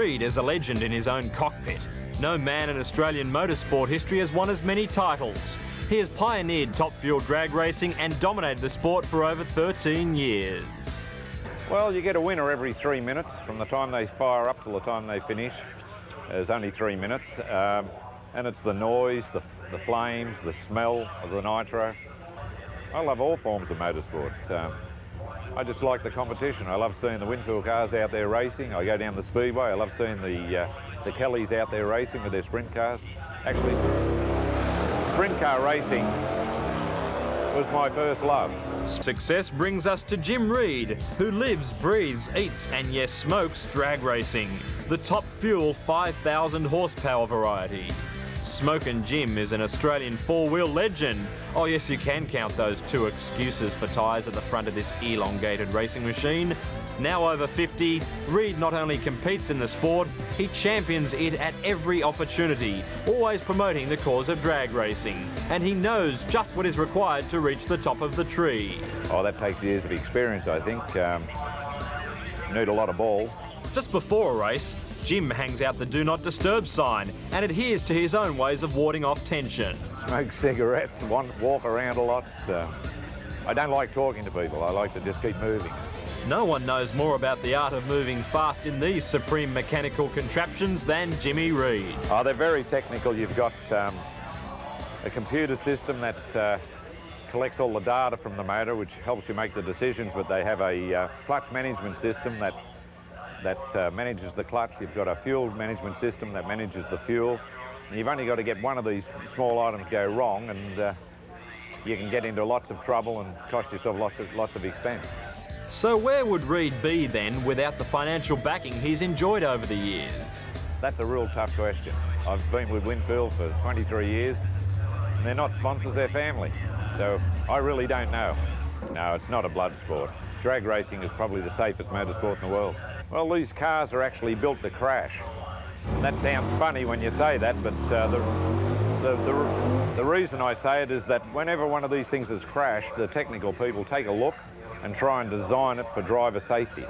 Reid is a legend in his own cockpit. No man in Australian motorsport history has won as many titles. He has pioneered top fuel drag racing and dominated the sport for over 13 years. Well, you get a winner every 3 minutes. From the time they fire up till the time they finish, there's only 3 minutes. And it's the noise, the flames, the smell of the nitro. I love all forms of motorsport. I just like the competition. I love seeing the Winfield cars out there racing. I go down the speedway. I love seeing the Kellys out there racing with their sprint cars. Actually, sprint car racing was my first love. Success brings us to Jim Reid, who lives, breathes, eats and yes, smokes drag racing, the top fuel 5,000 horsepower variety. Smokin' Jim is an Australian four-wheel legend. Oh yes, you can count those 2 excuses for tyres at the front of this elongated racing machine. Now over 50, Reid not only competes in the sport, he champions it at every opportunity, always promoting the cause of drag racing. And he knows just what is required to reach the top of the tree. Oh, that takes years of experience, I think. You need a lot of balls. Just before a race, Jim hangs out the Do Not Disturb sign and adheres to his own ways of warding off tension. Smoke cigarettes, walk around a lot. I don't like talking to people. I like to just keep moving. No one knows more about the art of moving fast in these supreme mechanical contraptions than Jimmy Reid. Oh, they're very technical. You've got a computer system that collects all the data from the motor, which helps you make the decisions, but they have a clutch management system that manages the clutch. You've got a fuel management system that manages the fuel. And you've only got to get one of these small items go wrong and you can get into lots of trouble and cost yourself lots of expense. So where would Reid be then without the financial backing he's enjoyed over the years? That's a real tough question. I've been with Winfield for 23 years and they're not sponsors, they're family. So I really don't know. No, it's not a blood sport. Drag racing is probably the safest motorsport in the world. Well, these cars are actually built to crash. That sounds funny when you say that, but the reason I say it is that whenever one of these things has crashed, the technical people take a look and try and design it for driver safety,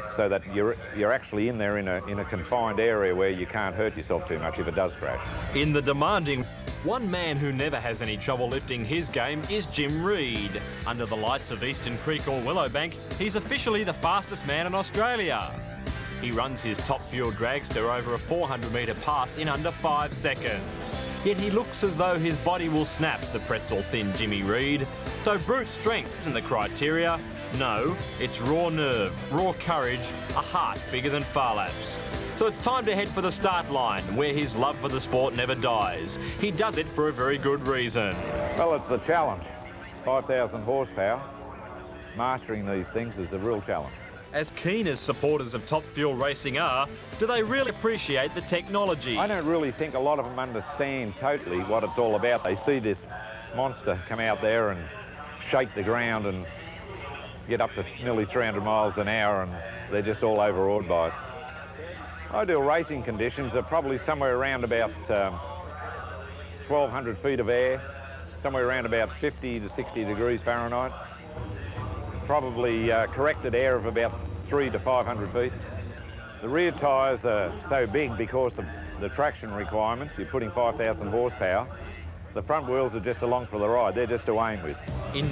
so that you're actually in there in a confined area where you can't hurt yourself too much if it does crash. In the demanding, one man who never has any trouble lifting his game is Jim Reid. Under the lights of Eastern Creek or Willowbank, he's officially the fastest man in Australia. He runs his top fuel dragster over a 400-metre pass in under 5 seconds. Yet he looks as though his body will snap, the pretzel-thin Jimmy Reid. So brute strength isn't the criteria. No, it's raw nerve, raw courage, a heart bigger than Farlap's. So it's time to head for the start line, where his love for the sport never dies. He does it for a very good reason. Well, it's the challenge. 5,000 horsepower. Mastering these things is a real challenge. As keen as supporters of top fuel racing are, do they really appreciate the technology? I don't really think a lot of them understand totally what it's all about. They see this monster come out there and shake the ground and get up to nearly 300 miles an hour, and they're just all overawed by it. Ideal racing conditions are probably somewhere around about 1,200 feet of air, somewhere around about 50 to 60 degrees Fahrenheit. Probably corrected air of about 300 to 500 feet. The rear tyres are so big because of the traction requirements. You're putting 5,000 horsepower. The front wheels are just along for the ride. They're just to aim with. In